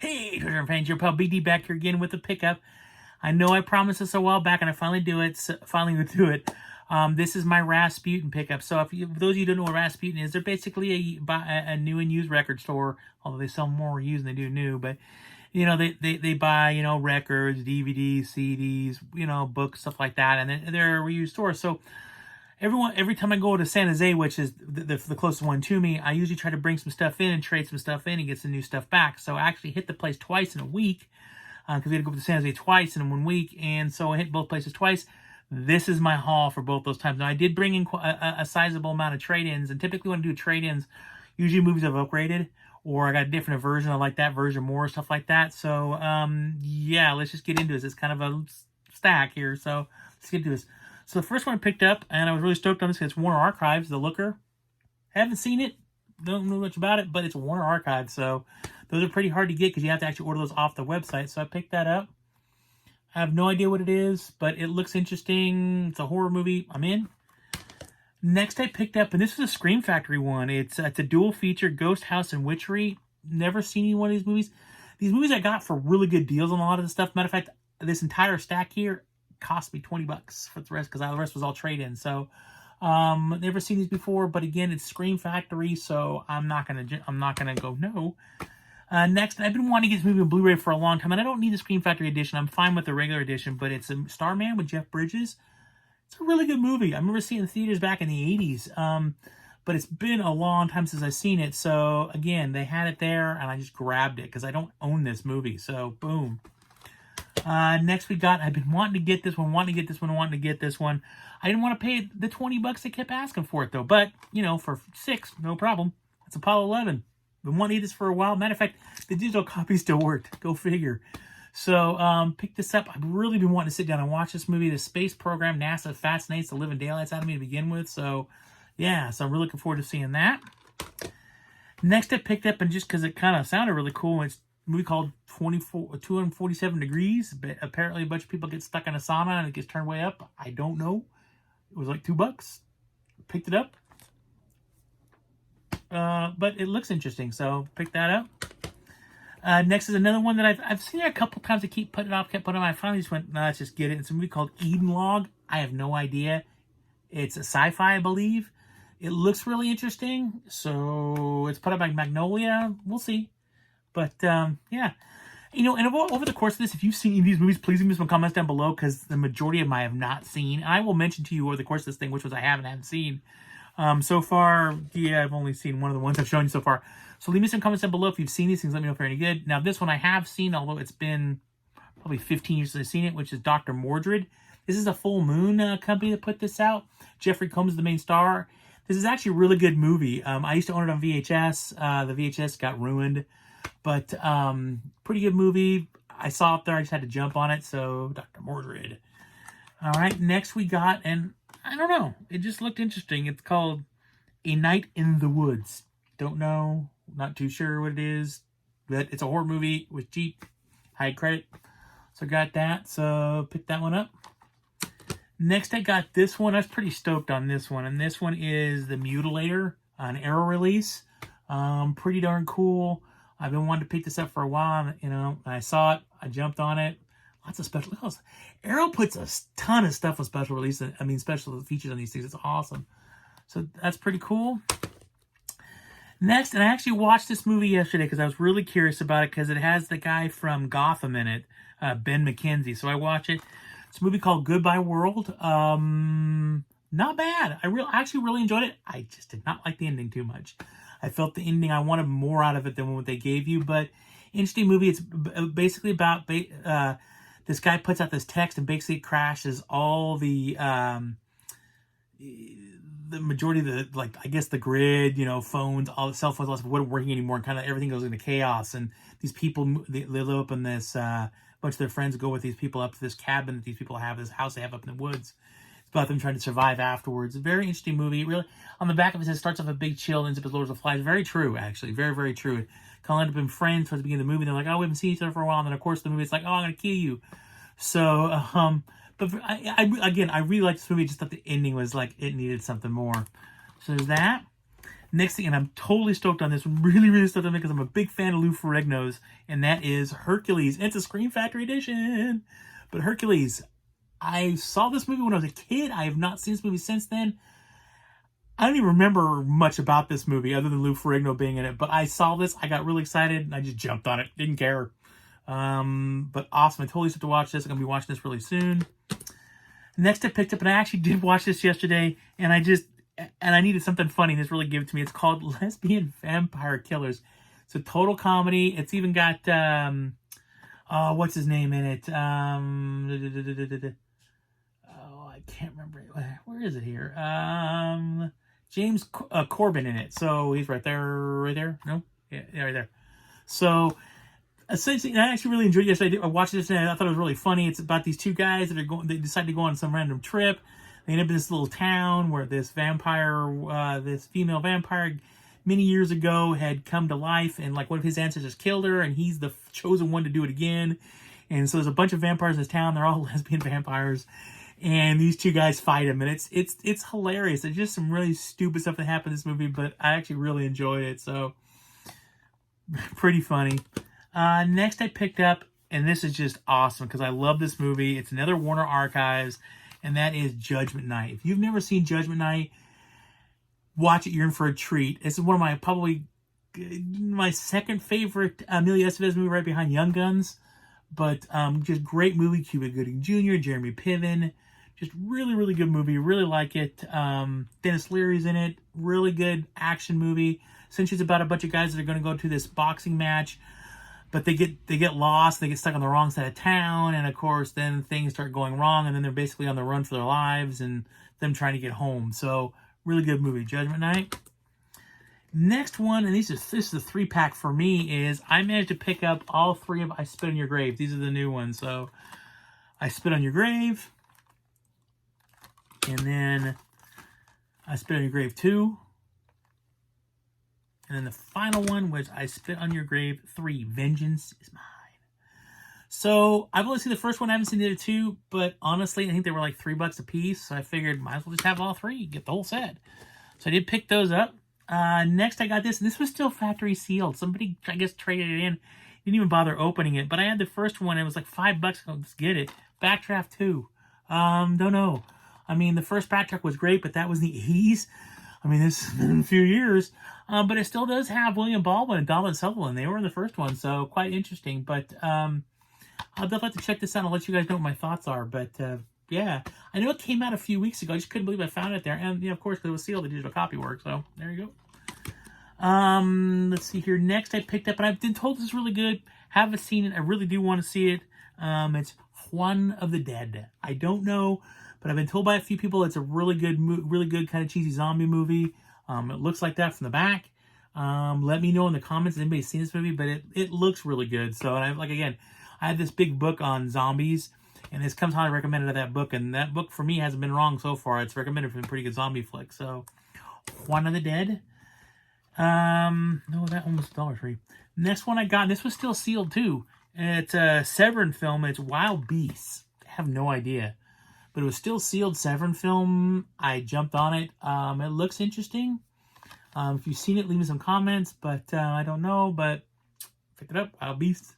Hey, Treasure fans, your pal BD back here again with a pickup. I know I promised this a while back, and I finally do it. This is my Rasputin pickup. So, for those of you who don't know what Rasputin is, they're basically a new and used record store. Although they sell more used than they do new, but they buy records, DVDs, CDs, books, stuff like that, and they're a reused store. So every time I go to San Jose, which is the closest one to me, I usually try to bring some stuff in and trade some stuff in and get some new stuff back. So I actually hit the place twice in a week because we had to go to San Jose twice in 1 week, and so I hit both places twice. This is my haul for both those times. Now, I did bring in a sizable amount of trade-ins, and typically when I do trade-ins, usually movies I've upgraded, or I got a different version. I like that version more, stuff like that. So, yeah, let's just get into this. It's kind of a stack here, so let's get into this. So the first one I picked up, and I was really stoked on this because it's Warner Archives, The Looker. Haven't seen it, don't know much about it, but it's Warner Archives, so those are pretty hard to get because you have to actually order those off the website. So I picked that up. I have no idea what it is, but it looks interesting. It's a horror movie. I'm in. Next I picked up, and this is a Scream Factory one. It's a dual feature, Ghost House and Witchery. Never seen any one of these movies. These movies I got for really good deals on a lot of the stuff. Matter of fact, this entire stack here cost me $20 for the rest because the rest was all trade-in. So never seen these before, but again, it's Scream Factory, so I'm not gonna go no. Next, I've been wanting to get this movie on Blu-ray for a long time, and I don't need the Scream Factory edition. I'm fine with the regular edition, but it's a Starman with Jeff Bridges. It's a really good movie. I remember seeing it in theaters back in the 80s, but it's been a long time since I've seen it. So again, they had it there, and I just grabbed it because I don't own this movie. So boom. Next I've been wanting to get this one, wanting to get this one. I didn't want to pay the $20 they kept asking for it though, but for $6, no problem. It's Apollo 11. Been wanting to get this for a while. Matter of fact, the digital copy still worked. Go figure. So, picked this up. I've really been wanting to sit down and watch this movie. The space program NASA fascinates the living daylights out of me to begin with. So, yeah, so I'm really looking forward to seeing that. Next I picked up, and just because it kind of sounded really cool, it's a movie called 247 Degrees. But apparently a bunch of people get stuck in a sauna and it gets turned way up. I don't know. It was like $2. Picked it up. But it looks interesting, so pick that up. Next is another one that I've seen it a couple times. I keep putting it off, kept putting it off. I finally just went, no, let's just get it. It's a movie called Eden Log. I have no idea. It's a sci-fi, I believe. It looks really interesting, so it's put up by Magnolia. We'll see. But, yeah. And over the course of this, if you've seen any of these movies, please leave me some comments down below, because the majority of them I have not seen. And I will mention to you over the course of this thing which ones I haven't seen. So far, yeah, I've only seen one of the ones I've shown you so far. So leave me some comments down below if you've seen these things. Let me know if they're any good. Now, this one I have seen, although it's been probably 15 years since I've seen it, which is Dr. Mordred. This is a Full Moon company that put this out. Jeffrey Combs is the main star. This is actually a really good movie. I used to own it on VHS. The VHS got ruined. But pretty good movie. I saw it there. I just had to jump on it. So, Dr. Mordred. All right, next we got, and I don't know. It just looked interesting. It's called A Night in the Woods. Don't know. Not too sure what it is. But it's a horror movie. It was cheap. High credit. So got that. So picked that one up. Next I got this one. I was pretty stoked on this one. And this one is The Mutilator. An Arrow release. Pretty darn cool. I've been wanting to pick this up for a while. And I saw it. I jumped on it. Lots of special. Arrow puts a ton of stuff on special release. Special features on these things. It's awesome. So that's pretty cool. Next, and I actually watched this movie yesterday because I was really curious about it because it has the guy from Gotham in it, Ben McKenzie. So I watched it. It's a movie called Goodbye World. Not bad. I actually really enjoyed it. I just did not like the ending too much. I felt the ending, I wanted more out of it than what they gave you. But interesting movie. It's basically about this guy puts out this text and basically crashes all the majority of the, I guess the grid, phones, all the cell phones, all this wasn't working anymore, and kind of everything goes into chaos. And these people, they live up in this, bunch of their friends go with these people up to this cabin that these people have, this house they have up in the woods. It's about them trying to survive afterwards. A very interesting movie. Really, on the back of it starts off a big chill, ends up as Lords of Flies. Very true, actually. Very, very true. Kind of end up being friends towards the beginning of the movie. They're like, oh, we haven't seen each other for a while. And then, of course, the movie, it's like, oh, I'm going to kill you. So, but I really liked this movie. I just thought the ending was like, it needed something more. So there's that. Next thing, and I'm totally stoked on this one, really, really stoked on it because I'm a big fan of Lou Ferrigno's, and that is Hercules. It's a Scream Factory edition. But Hercules, I saw this movie when I was a kid. I have not seen this movie since then. I don't even remember much about this movie other than Lou Ferrigno being in it. But I saw this, I got really excited, and I just jumped on it. Didn't care. But awesome. I totally set to watch this. I'm going to be watching this really soon. Next I picked up, and I actually did watch this yesterday, and I needed something funny, and this really gave it to me. It's called Lesbian Vampire Killers. It's a total comedy. It's even got, what's his name in it? I can't remember. Where is it here? James Corbin in it. So he's right there. No? Yeah, right there. So essentially, I actually really enjoyed it yesterday. I watched this and I thought it was really funny. It's about these two guys that they decide to go on some random trip. They end up in this little town where this female vampire, many years ago had come to life, and like one of his ancestors killed her, and he's the chosen one to do it again. And so there's a bunch of vampires in this town. They're all lesbian vampires, and these two guys fight him, and it's hilarious. There's just some really stupid stuff that happened in this movie, but I actually really enjoyed it. So pretty funny. Next I picked up, and this is just awesome because I love this movie. It's another Warner Archives, and that is Judgment Night. If you've never seen Judgment Night, watch it. You're in for a treat. It's one of my second favorite Emilio Estevez movie, right behind Young Guns. But just great movie. Cuba Gooding Jr., Jeremy Piven. Just really, really good movie. Really like it. Dennis Leary's in it. Really good action movie. Essentially, it's about a bunch of guys that are going to go to this boxing match, but they get lost. They get stuck on the wrong side of town, and of course, then things start going wrong, and then they're basically on the run for their lives, and them trying to get home. So, really good movie, Judgment Night. Next one, and this is the 3-pack for me, is I managed to pick up all 3 of I Spit on Your Grave. These are the new ones. So, I Spit on Your Grave, and then I Spit on Your Grave 2, and then the final one was I Spit on Your Grave 3, Vengeance is Mine. So, I've only seen the first one. I haven't seen the other 2, but honestly, I think they were like $3 a piece. So, I figured might as well just have all 3, get the whole set. So, I did pick those up. Next, I got this, and this was still factory sealed. Somebody, I guess, traded it in. Didn't even bother opening it. But I had the first one. It was like $5. Let's get it. Backdraft 2. Don't know. I mean, the first Backdraft was great, but that was the 80s. I mean, this has been a few years. But it still does have William Baldwin and Donald Sutherland. They were in the first one, so quite interesting. But I'll definitely have to check this out. I'll let you guys know what my thoughts are. But yeah, I know it came out a few weeks ago. I just couldn't believe I found it there. And, of course, because it was sealed, the digital copy worked. So there you go. Let's see here. Next, I picked up, and I've been told this is really good. Haven't seen it. I really do want to see it. It's Juan of the Dead. I don't know, but I've been told by a few people it's a really good kind of cheesy zombie movie. It looks like that from the back. Let me know in the comments if anybody's seen this movie, but it looks really good. So, and I had this big book on zombies, and this comes highly recommended of that book, and that book for me hasn't been wrong so far. It's recommended for a pretty good zombie flick. So, Juan of the Dead. No, that one was Dollar Tree. Next one I got, and this was still sealed too. It's a Severin film. It's Wild Beasts. I have no idea, but it was still sealed Severin film. I jumped on it. It looks interesting. If you've seen it, leave me some comments. But I don't know. But pick it up, Wild Beasts.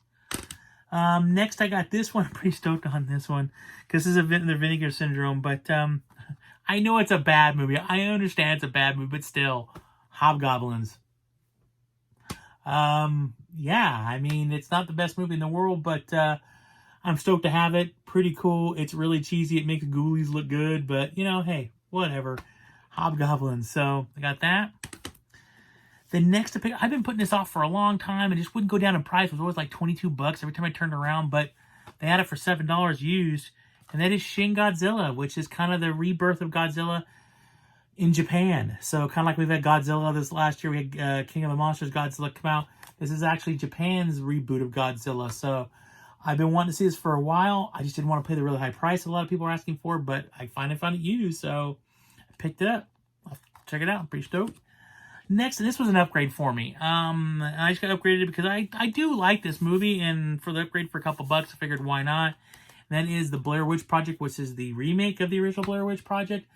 Next I got this one. I'm pretty stoked on this one because this is the Vinegar Syndrome. But I know it's a bad movie. I understand it's a bad movie, but still. Hobgoblins. Yeah, I mean, it's not the best movie in the world, but I'm stoked to have it. Pretty cool. It's really cheesy. It makes ghoulies look good, but, hey, whatever. Hobgoblins. So, I got that. The next to pick, I've been putting this off for a long time. It just wouldn't go down in price. It was always like $22 every time I turned around, but they had it for $7 used, and that is Shin Godzilla, which is kind of the rebirth of Godzilla in Japan. So kind of like we've had Godzilla this last year, we had King of the Monsters Godzilla come out. This is actually Japan's reboot of Godzilla. So I've been wanting to see this for a while. I just didn't want to pay the really high price a lot of people are asking for, but I finally found it used, so I picked it up. I'll check it out. I'm pretty stoked. Next, and this was an upgrade for me. I just got upgraded because I do like this movie, and for the upgrade for a couple bucks, I figured why not. And that is the Blair Witch Project, which is the remake of the original Blair Witch Project.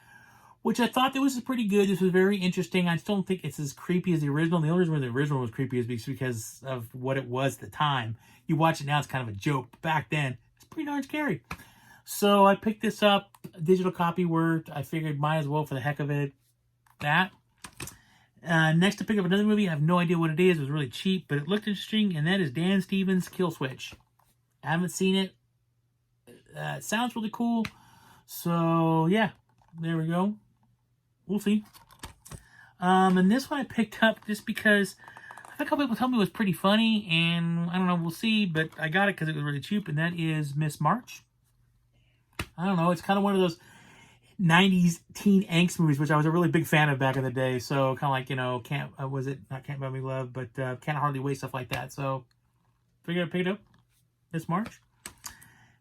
which I thought that was pretty good. This was very interesting. I still don't think it's as creepy as the original. The only reason why the original was creepy is because of what it was at the time. You watch it now, it's kind of a joke. But back then, it's pretty darn scary. So I picked this up. Digital copy worked. I figured might as well for the heck of it. That. Next to pick up another movie. I have no idea what it is. It was really cheap, but it looked interesting. And that is Dan Stevens' Killswitch. I haven't seen it. It sounds really cool. So, yeah. There we go. We'll see. And this one I picked up just because a couple people told me it was pretty funny. And I don't know. We'll see. But I got it because it was really cheap. And that is Miss March. I don't know. It's kind of one of those 90s teen angst movies, which I was a really big fan of back in the day. So kind of like, you know, was it not Can't Buy Me Love, but Can't Hardly Wait, stuff like that. So figured I'd pick it up this March.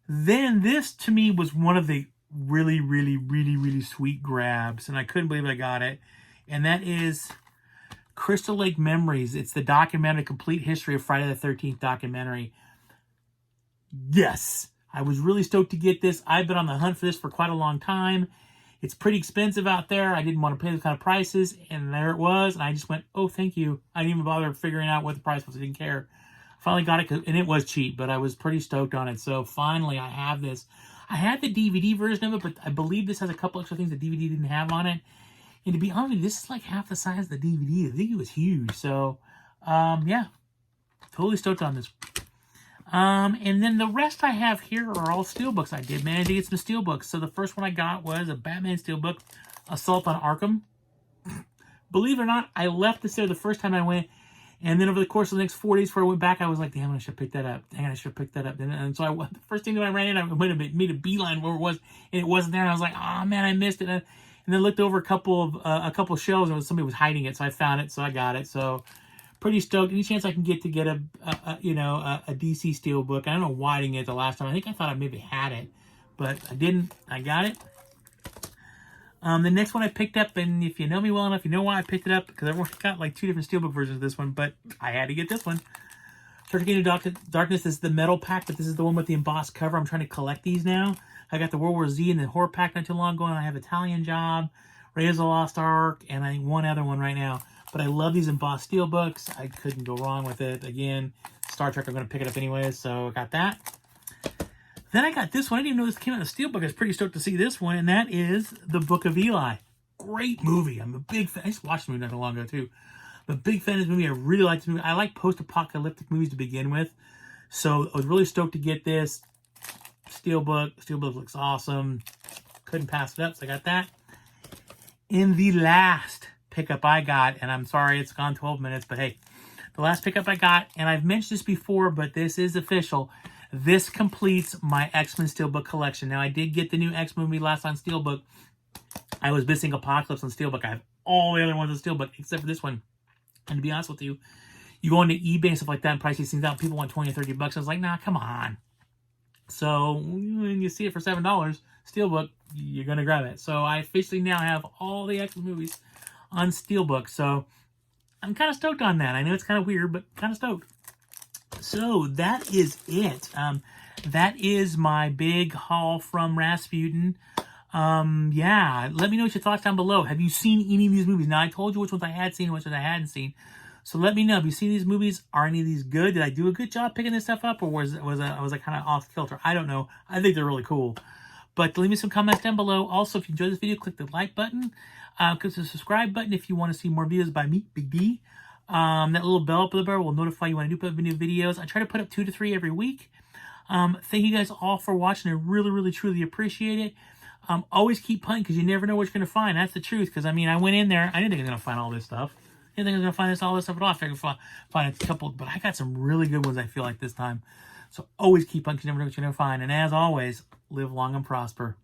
Then this to me was one of the really sweet grabs, and I couldn't believe I got it. And that is Crystal Lake Memories. It's the documentary, complete history of Friday the 13th documentary. Yes. I was really stoked to get this. I've been on the hunt for this for quite a long time. It's pretty expensive out there. I didn't want to pay those kind of prices, and there it was. And I just went, oh, thank you. I didn't even bother figuring out what the price was. I didn't care. Finally got it, and it was cheap, but I was pretty stoked on it. So finally, I have this. I had the DVD version of it, but I believe this has a couple extra things the DVD didn't have on it. And to be honest with you, this is like half the size of the DVD. I think it was huge. So, yeah, totally stoked on this. And then the rest I have here are all Steelbooks I did. Managed to get some Steelbooks. So the first one I got was a Batman Steelbook, Assault on Arkham. Believe it or not, I left this there the first time I went. And then over the course of the next 4 days before I went back, I was like, damn, I should have picked that up. Dang, I should have picked that up. And so the first thing that I ran in, I went and made a beeline where it was, and it wasn't there. And I was like, oh, man, I missed it. And then looked over a couple of shelves, and somebody was hiding it. So I found it, so I got it. So pretty stoked. Any chance I can get a DC Steelbook. I don't know why I didn't get it the last time. I thought I maybe had it, but I didn't. I got it. The next one I picked up, and if you know me well enough, you know why I picked it up, because I've got like 2 different Steelbook versions of this one, but I had to get this one. Into Darkness is the metal pack, but this is the one with the embossed cover. I'm trying to collect these now. I got the World War Z and the horror pack not too long ago, and I have Italian Job, Raiders of the Lost Ark, and I think one other one right now. But I love these embossed Steelbooks. I couldn't go wrong with it. Again, Star Trek, I'm going to pick it up anyways, so I got that. Then I got this one. I didn't even know this came out in the Steelbook. I was pretty stoked to see this one, and that is The Book of Eli. Great movie. I'm a big fan. I just watched the movie not too long ago, too. I'm a big fan of this movie. I really like this movie. I like post-apocalyptic movies to begin with, so I was really stoked to get this. Steelbook. Steelbook looks awesome. Couldn't pass it up, so I got that. In the last pickup I got, and I'm sorry it's gone 12 minutes, but hey, the last pickup I got, and I've mentioned this before, but this is official. This completes my X-Men Steelbook collection. Now, I did get the new X-Men movie last on Steelbook. I was missing Apocalypse on Steelbook. I have all the other ones on Steelbook except for this one. And to be honest with you, you go into eBay and stuff like that and price these things out. People want 20 or 30 bucks. I was like, nah, come on. So when you see it for $7, Steelbook, you're going to grab it. So I officially now have all the X-Men movies on Steelbook. So I'm kind of stoked on that. I know it's kind of weird, but kind of stoked. So that is it. That is my big haul from Rasputin. Yeah, let me know what your thoughts down below. Have you seen any of these movies? Now, I told you which ones I had seen and which ones I hadn't seen. So let me know. Have you seen these movies? Are any of these good? Did I do a good job picking this stuff up, or was I kind of off kilter? I don't know. I think they're really cool. But leave me some comments down below. Also, if you enjoyed this video, click the like button. Click the subscribe button if you want to see more videos by me, Big D. That little bell up there will notify you when I do put up new videos. I try to put up 2 to 3 every week. Thank you guys all for watching. I really, truly appreciate it. Always keep hunting because you never know what you're going to find. That's the truth. Because, I mean, I went in there. I didn't think I was going to find all this stuff. I didn't think I was going to find all this stuff at all. I figured find a couple. But I got some really good ones, I feel like, this time. So always keep hunting because you never know what you're going to find. And as always, live long and prosper.